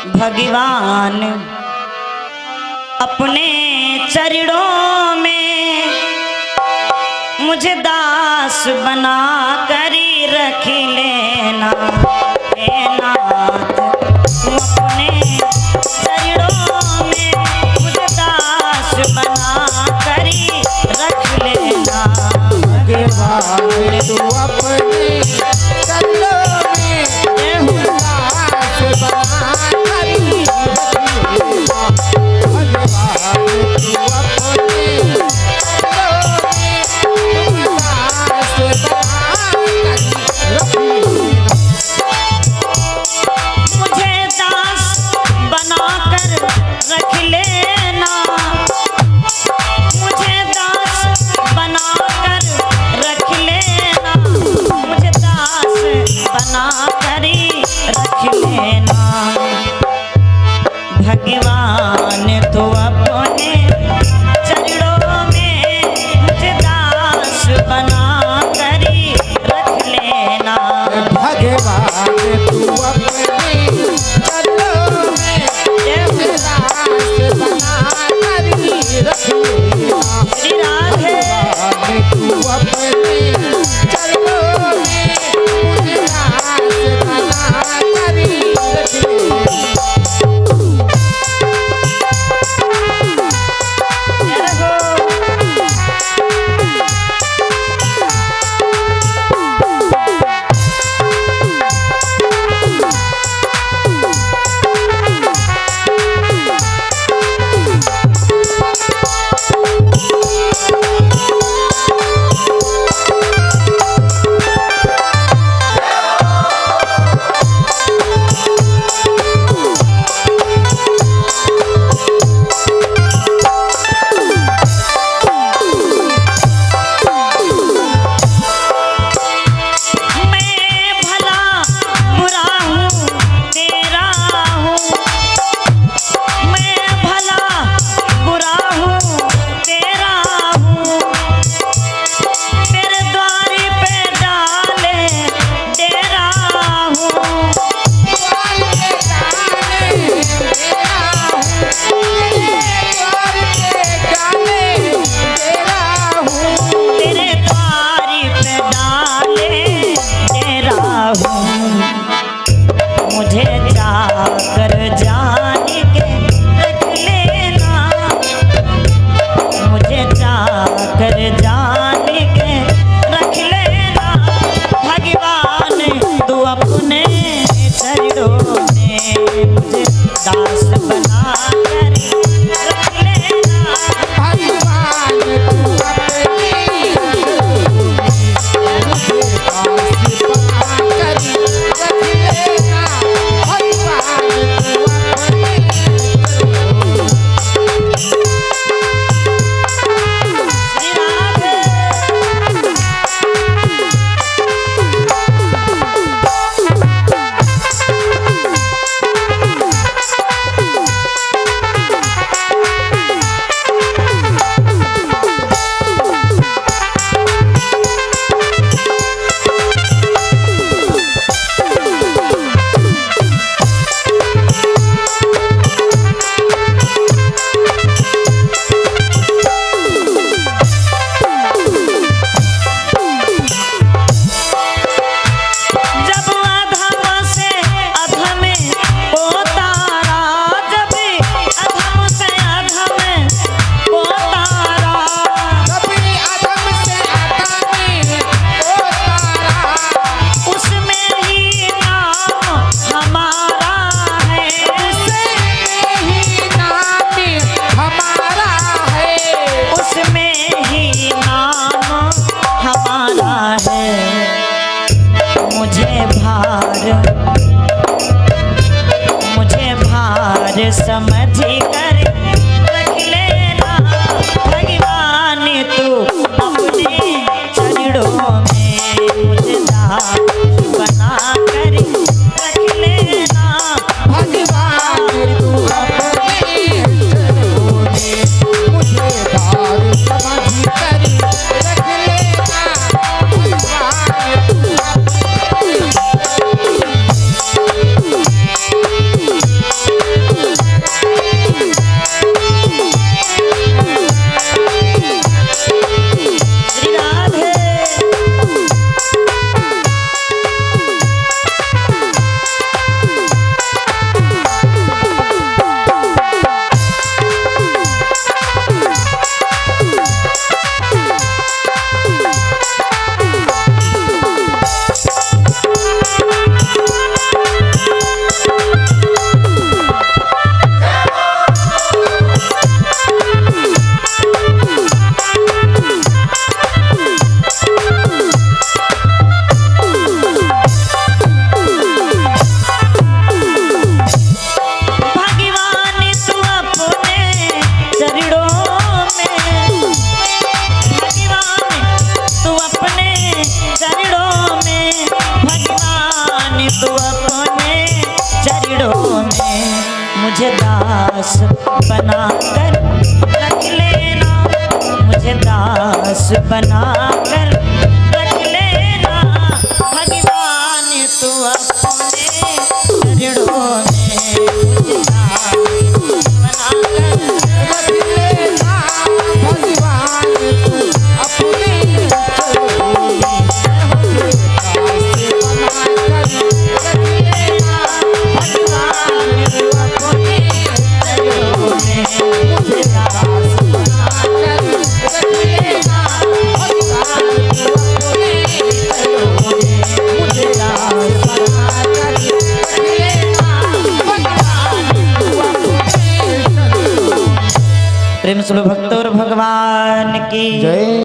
भगवान अपने चरणों में मुझे दास बना कर रख लेना हे नाथ। तू अपने चरणों में मुझे दास बना कर रख लेना भगवान तू अपने चरणों में दास बना कर रख लेना। भगवान तू अपने चरणों में दास बना कर रख लेना। मुझे दास बना कर रख लेना। मुझे दास बना कर रख लेना। भगवान तो अपने चरणों में मुझे दास बना कर रख लेना। भगवान तू अपने चरणों में मुझे दास बना कर रख लेना। श्री राधे भगवान तू अपने चरणों में मुझे दास बना कर रख लेना। मुझे जाकर जाने के रख लेना। मुझे जाकर जाने के रख लेना। भगवान तू अपने चरणों में मुझे दास बना कर रख लेना। भगवान तू अपने मुझे दास बना कर रख लेना। भगवान तू अपने श्री राधे मुझे भार समझ कर रख लेना। भगवान तू अपने चरणों में मुझे दास बना कर रख लेना। भगवान तू अपने चरणों में मुझे दास समझ कर रख लेना। भगवान तू अपने दास बनाकर रख लेना, मुझे दास बनाकर रख लेना। भगवान तू अपने चरणों में मुझे दास बनाकर रख लेना भगवान तू अपने चरणों में, दास बनाकर रख लेना भगवान तू अपने चरणों में मुझे दास बनाकर रख लेना भगवान तू अपने चरणों में, मुझे दास बनाकर रख लेना भगवान तू अपने चरणों में। प्रेम से बोलो